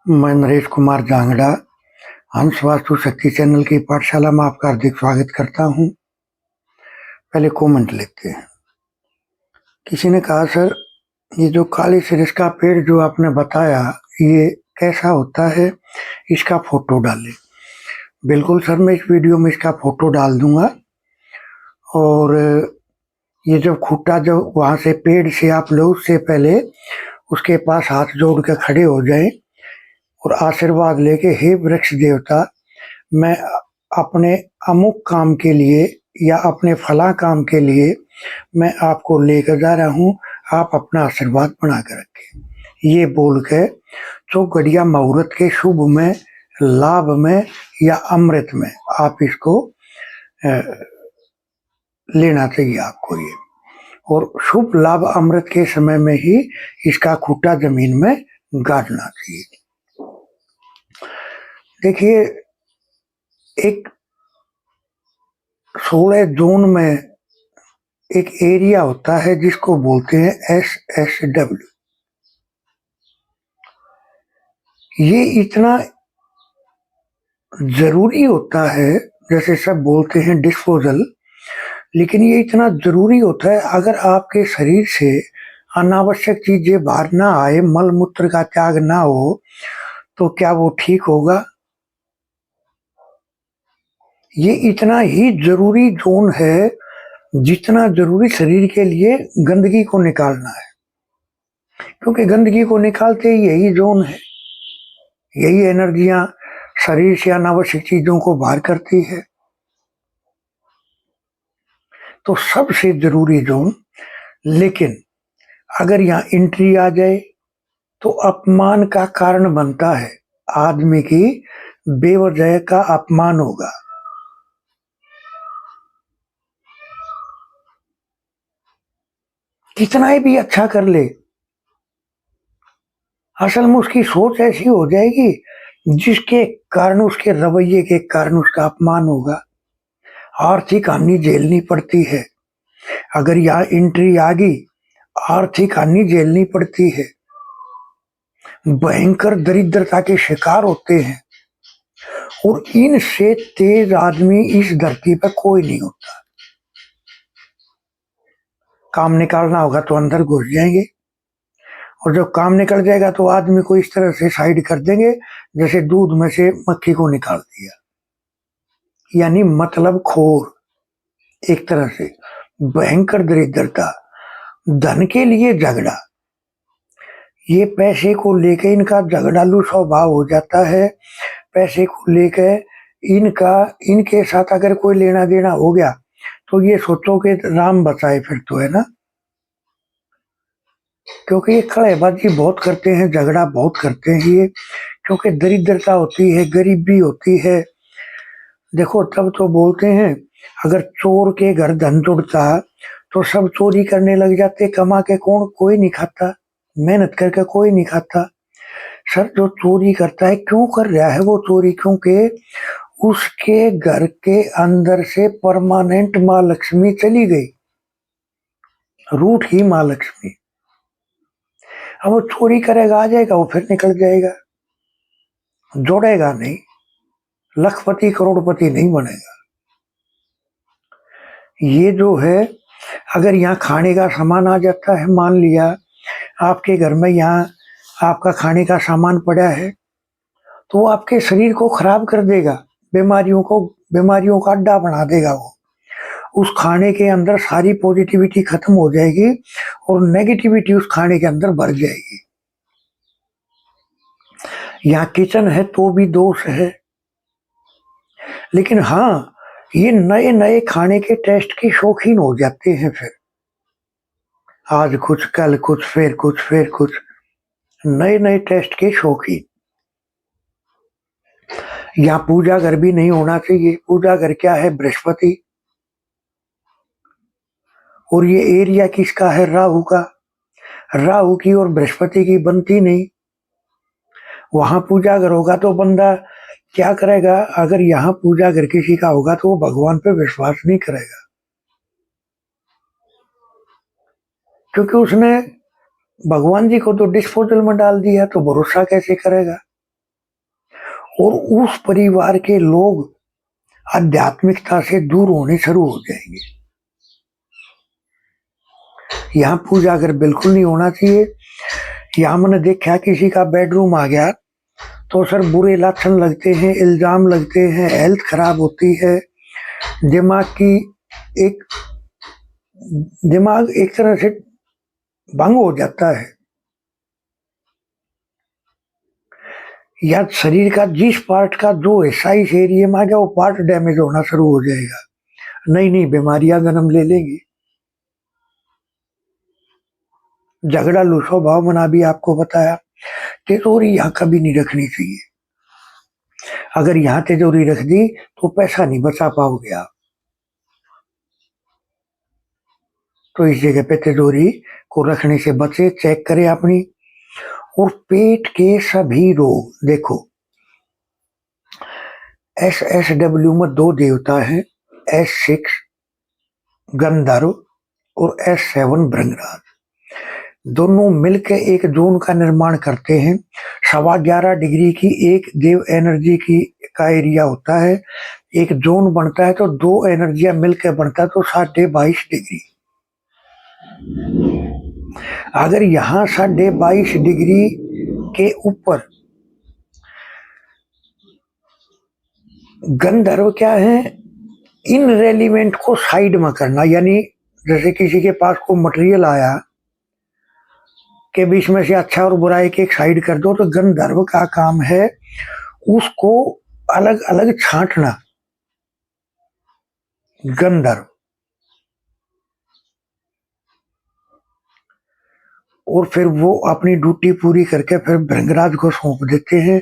मैं नरेश कुमार जांगड़ा हंस वास्तु शक्ति चैनल की पाठशाला में आपका हार्दिक स्वागत करता हूं। पहले कमेंट लेते हैं। किसी ने कहा, सर ये जो काली सिरिस का पेड़ जो आपने बताया ये कैसा होता है, इसका फोटो डालें। बिल्कुल सर, मैं इस वीडियो में इसका फोटो डाल दूंगा। और ये जब खूटा जब वहां से पेड़ से आप लोग उससे पहले उसके पास हाथ जोड़ के खड़े हो जाए और आशीर्वाद लेके, हे वृक्ष देवता, मैं अपने अमुक काम के लिए या अपने फला काम के लिए मैं आपको लेकर जा रहा हूँ, आप अपना आशीर्वाद बना कर रखें। ये बोल के चौगड़िया मुहूर्त के शुभ में, लाभ में या अमृत में आप इसको लेना चाहिए आपको ये। और शुभ लाभ अमृत के समय में ही इसका खूटा जमीन में गाड़ना चाहिए। देखिए, एक 16 जोन में एक एरिया होता है जिसको बोलते हैं SSW। ये इतना जरूरी होता है, जैसे सब बोलते हैं डिस्पोजल, लेकिन ये इतना जरूरी होता है। अगर आपके शरीर से अनावश्यक चीजें बाहर ना आए, मल मूत्र का त्याग ना हो, तो क्या वो ठीक होगा? ये इतना ही जरूरी जोन है जितना जरूरी शरीर के लिए गंदगी को निकालना है, क्योंकि गंदगी को निकालते ही यही जोन है। यही एनर्जियां शरीर से अनावश्यक चीजों को बाहर करती है। तो सबसे जरूरी जोन। लेकिन अगर यहाँ एंट्री आ जाए तो अपमान का कारण बनता है। आदमी की बेवजह का अपमान होगा। कितना ही भी अच्छा कर ले, असल में उसकी सोच ऐसी हो जाएगी जिसके कारण, उसके रवैये के कारण उसका अपमान होगा। आर्थिक हानि झेलनी पड़ती है। अगर यहाँ एंट्री आ गई, आर्थिक हानि झेलनी पड़ती है। भयंकर दरिद्रता के शिकार होते हैं। और इनसे तेज आदमी इस धरती पर कोई नहीं होता। काम निकालना होगा तो अंदर घुस जाएंगे, और जब काम निकल जाएगा तो आदमी को इस तरह से साइड कर देंगे जैसे दूध में से मक्खी को निकाल दिया। यानी मतलब खोर, एक तरह से भयंकर दरिद्रता, धन के लिए झगड़ा। ये पैसे को लेकर इनका झगड़ालू स्वभाव हो जाता है। पैसे को लेकर इनके साथ अगर कोई लेना देना हो गया तो ये सोचो कि राम बचाए, फिर तो है ना। क्योंकि ये कड़ेबाजी बहुत करते हैं, झगड़ा बहुत करते हैं ये, क्योंकि दरिद्रता होती है, गरीबी होती है। देखो, तब तो बोलते हैं अगर चोर के घर धन जुड़ता तो सब चोरी करने लग जाते। कमा के कौन कोई नहीं खाता, मेहनत करके कोई नहीं खाता। सर, जो चोरी करता है क्यों कर रहा है वो चोरी? क्योंकि उसके घर के अंदर से परमानेंट माँ लक्ष्मी चली गई, रूठ ही माँ लक्ष्मी। अब वो चोरी करेगा, आ जाएगा, वो फिर निकल जाएगा, जोड़ेगा नहीं, लखपति करोड़पति नहीं बनेगा। ये जो है, अगर यहाँ खाने का सामान आ जाता है, मान लिया आपके घर में यहाँ आपका खाने का सामान पड़ा है, तो वो आपके शरीर को खराब कर देगा, बीमारियों का अड्डा बना देगा। वो उस खाने के अंदर सारी पॉजिटिविटी खत्म हो जाएगी और नेगेटिविटी उस खाने के अंदर भर जाएगी। यहाँ किचन है तो भी दोष है। लेकिन हाँ, ये नए नए खाने के टेस्ट के शौकीन हो जाते हैं। फिर आज कुछ, कल कुछ, फिर कुछ, फिर कुछ, नए नए टेस्ट के शौकीन। यहाँ पूजा घर भी नहीं होना चाहिए। पूजा घर क्या है? बृहस्पति। और ये एरिया किसका है? राहु का। राहु की और बृहस्पति की बनती नहीं। वहां पूजा घर होगा तो बंदा क्या करेगा? अगर यहाँ पूजा घर किसी का होगा तो वो भगवान पे विश्वास नहीं करेगा, क्योंकि उसने भगवान जी को तो डिस्पोजल में डाल दिया, तो भरोसा कैसे करेगा? और उस परिवार के लोग आध्यात्मिकता से दूर होने शुरू हो जाएंगे। यहाँ पूजा अगर बिल्कुल नहीं होना चाहिए। यहाँ मैंने देखा किसी का बेडरूम आ गया तो सर बुरे लक्षण लगते हैं, इल्जाम लगते हैं, हेल्थ खराब होती है, एक दिमाग एक तरह से भंग हो जाता है, या शरीर का जिस पार्ट का जो हिस्सा इस एरिया में आ गया वो पार्ट डैमेज होना शुरू हो जाएगा। नई नई बीमारियां जन्म ले लेंगी। झगड़ालू स्वभाव मना भी आपको बताया। तिजोरी यहाँ कभी नहीं रखनी चाहिए। अगर यहाँ तिजोरी रख दी तो पैसा नहीं बचा पाओगे आप। तो इस जगह पे तिजोरी को रखने से बचे, चेक करें अपनी। और पेट के सभी रोग देखो, SSW में 2 देवता हैं, S6 गंधर्व और S7 भृंगराज। दोनों मिलकर एक जोन का निर्माण करते हैं। 11.25 डिग्री की एक देव एनर्जी की का एरिया होता है। एक जोन बनता है तो 2 एनर्जियां मिलकर बनता है तो 22.5 डिग्री। अगर यहाँ 22.5 डिग्री के ऊपर गंधर्व क्या है, इनरेलीवेंट को साइड में करना, यानी जैसे किसी के पास कोई मटेरियल आया के बीच में से अच्छा और बुराई के एक साइड कर दो, तो गंधर्व का काम है उसको अलग अलग छांटना। गंधर्व और फिर वो अपनी ड्यूटी पूरी करके फिर भृंगराज को सौंप देते हैं।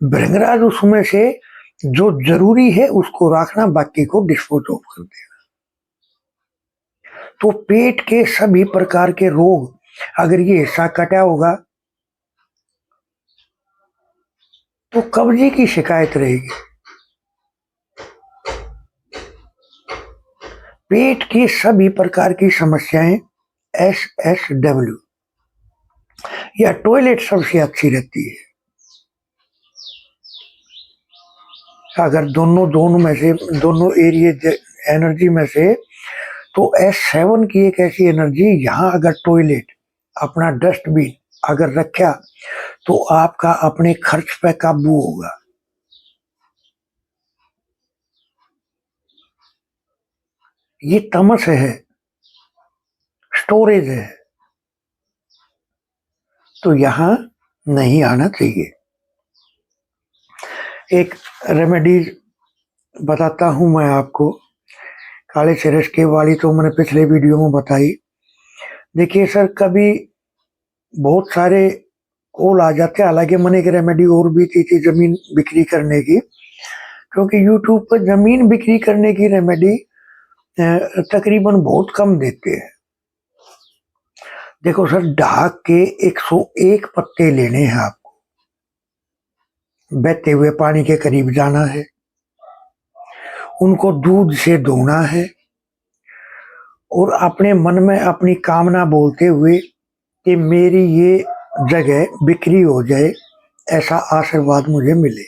भृंगराज उसमें से जो जरूरी है उसको रखना, बाकी को डिस्पोज ऑफ कर देना। तो पेट के सभी प्रकार के रोग, अगर ये हिस्सा कटा होगा तो कब्जे की शिकायत रहेगी। पेट की सभी प्रकार की समस्याएं SSW या टॉयलेट सबसे अच्छी रहती है। अगर दोनों जोन में से, दोनों एरिया एनर्जी में से, तो S7 की एक ऐसी एनर्जी, यहाँ अगर टॉयलेट अपना डस्टबिन अगर रखा तो आपका अपने खर्च पे काबू होगा। ये तमस है, स्टोरेज है, तो यहाँ नहीं आना चाहिए। एक रेमेडीज बताता हूं मैं आपको। काले चरस के वाली तो मैंने पिछले वीडियो में बताई। देखिए सर, कभी बहुत सारे कॉल आ जाते हैं। हालांकि मैंने एक रेमेडी और भी की थी जमीन बिक्री करने की, क्योंकि यूट्यूब पर जमीन बिक्री करने की रेमेडी तकरीबन बहुत कम देते हैं। देखो सर, ढाक के 101 पत्ते लेने हैं आपको, बहते हुए पानी के करीब जाना है, उनको दूध से धोना है और अपने मन में अपनी कामना बोलते हुए कि मेरी ये जगह बिक्री हो जाए, ऐसा आशीर्वाद मुझे मिले।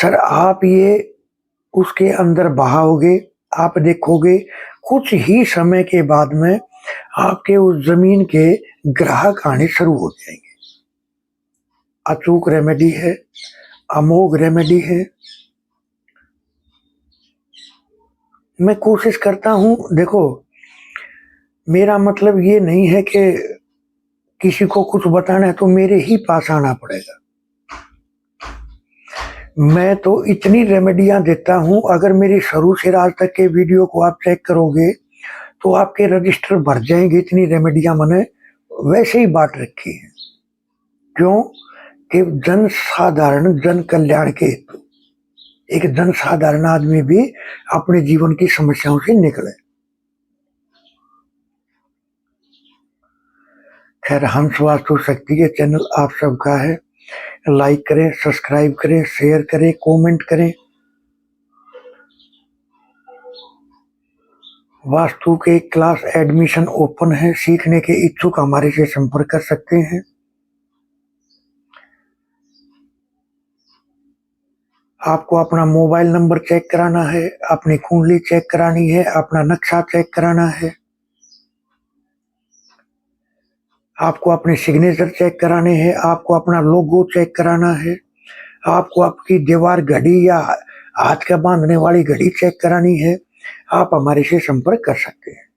सर आप ये उसके अंदर बहाओगे, आप देखोगे कुछ ही समय के बाद में आपके उस जमीन के ग्राहक आने शुरू हो जाएंगे। अचूक रेमेडी है, अमोघ रेमेडी है। मैं कोशिश करता हूं, देखो मेरा मतलब ये नहीं है कि किसी को कुछ बताना है तो मेरे ही पास आना पड़ेगा। मैं तो इतनी रेमेडियां देता हूं, अगर मेरी शुरू से आज तक के वीडियो को आप चेक करोगे तो आपके रजिस्टर भर जाएंगे। इतनी रेमेडियां मैंने वैसे ही बांट रखी है। क्यों? कि जन साधारण जन कल्याण के हेतु एक जन साधारण आदमी भी अपने जीवन की समस्याओं से निकले। खैर, हंस वास्तु शक्ति के चैनल आप सबका है। लाइक करें, सब्सक्राइब करें, शेयर करें, कमेंट करें। वास्तु के क्लास एडमिशन ओपन है, सीखने के इच्छुक हमारे से संपर्क कर सकते हैं। आपको अपना मोबाइल नंबर चेक कराना है, अपनी कुंडली चेक करानी है, अपना नक्शा चेक कराना है, आपको अपने सिग्नेचर चेक कराने हैं, आपको अपना लोगो चेक कराना है, आपको आपकी दीवार घड़ी या हाथ का बांधने वाली घड़ी चेक करानी है, आप हमारे से संपर्क कर सकते हैं।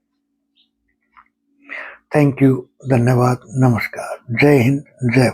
थैंक यू, धन्यवाद, नमस्कार, जय हिंद, जय